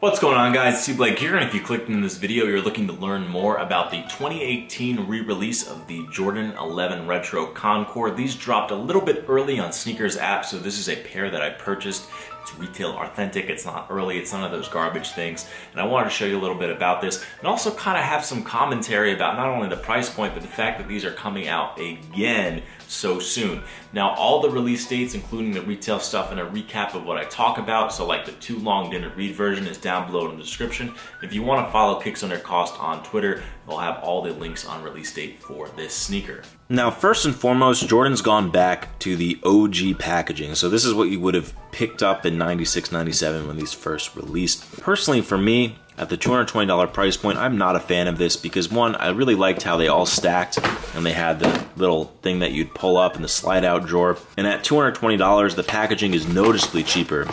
What's going on, guys? It's Blake here, and if you clicked in this video, you're looking to learn more about the 2018 re-release of the Jordan XI Retro Concord. These dropped a little bit early on Sneakers app, so this is a pair that I purchased. It's retail authentic, it's not early, it's none of those garbage things. And I wanted to show you a little bit about this and also kind of have some commentary about not only the price point, but the fact that these are coming out again so soon. Now, all the release dates, including the retail stuff and a recap of what I talk about, so like the too long didn't read version, is down below in the description. If you want to follow Kicks Under Cost on Twitter, they'll have all the links on release date for this sneaker. Now, first and foremost, Jordan's gone back to the OG packaging. So this is what you would have picked up in 96, 97 when these first released. Personally, for me, at the $220 price point, I'm not a fan of this because, one, I really liked how they all stacked and they had the little thing that you'd pull up in the slide out drawer. And at $220, the packaging is noticeably cheaper.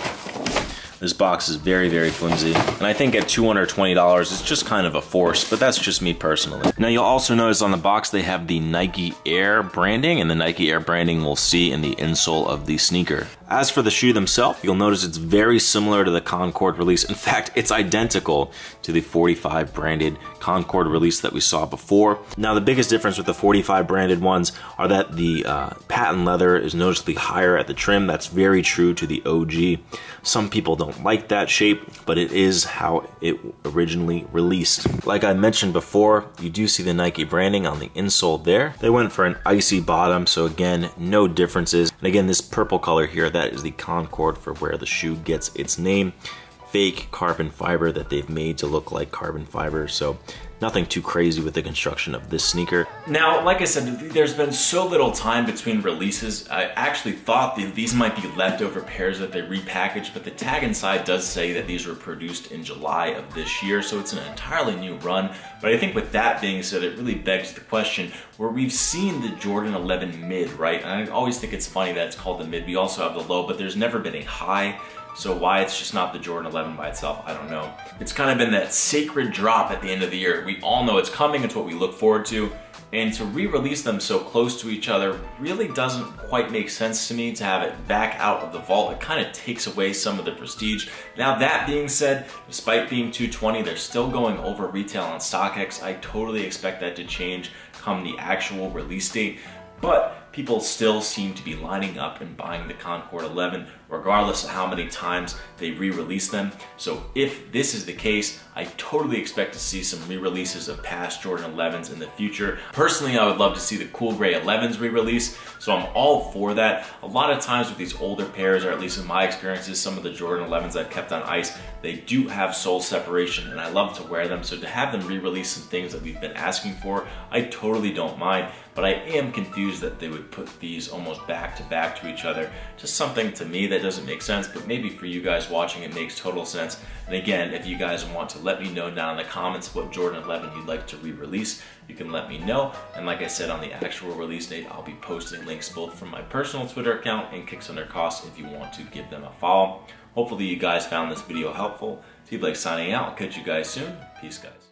This box is very, very flimsy. And I think at $220, it's just kind of a force, but that's just me personally. Now, you'll also notice on the box, they have the Nike Air branding, and the Nike Air branding we'll see in the insole of the sneaker. As for the shoe themselves, you'll notice it's very similar to the Concord release. In fact, it's identical to the 45 branded Concord release that we saw before. Now, the biggest difference with the 45 branded ones are that the patent leather is noticeably higher at the trim. That's very true to the OG. Some people don't like that shape, but it is how it originally released. Like I mentioned before, you do see the Nike branding on the insole there. They went for an icy bottom, so again, no differences. And again, this purple color here, that is the Concord for where the shoe gets its name. Fake carbon fiber that they've made to look like carbon fiber, so nothing too crazy with the construction of this sneaker. Now, like I said, there's been so little time between releases. I actually thought these might be leftover pairs that they repackaged, but the tag inside does say that these were produced in July of this year, so it's an entirely new run. But I think with that being said, it really begs the question where we've seen the Jordan 11 mid, right? And I always think it's funny that it's called the mid. We also have the low, but there's never been a high. So why it's just not the Jordan 11 by itself, I don't know. It's kind of been that sacred drop at the end of the year. We all know it's coming, it's what we look forward to. And to re-release them so close to each other really doesn't quite make sense to me to have it back out of the vault. It kind of takes away some of the prestige. Now, that being said, despite being $220, they're still going over retail on StockX. I totally expect that to change come the actual release date. But people still seem to be lining up and buying the Concord 11 regardless of how many times they re-release them. So if this is the case, I totally expect to see some re-releases of past Jordan 11s in the future. Personally, I would love to see the Cool Gray 11s re-release, so I'm all for that. A lot of times with these older pairs, or at least in my experiences, some of the Jordan 11s I've kept on ice, they do have sole separation and I love to wear them. So to have them re-release some things that we've been asking for, I totally don't mind. But I am confused that they would put these almost back to each other. Just something to me that doesn't make sense, but maybe for you guys watching it makes total sense. And again, if you guys want to let me know down in the comments what Jordan 11 you'd like to re-release, you can let me know. And like I said, on the actual release date, I'll be posting links both from my personal Twitter account and Kicks Under Cost if you want to give them a follow. Hopefully you guys found this video helpful. Blake signing out. I'll catch you guys soon. Peace, guys.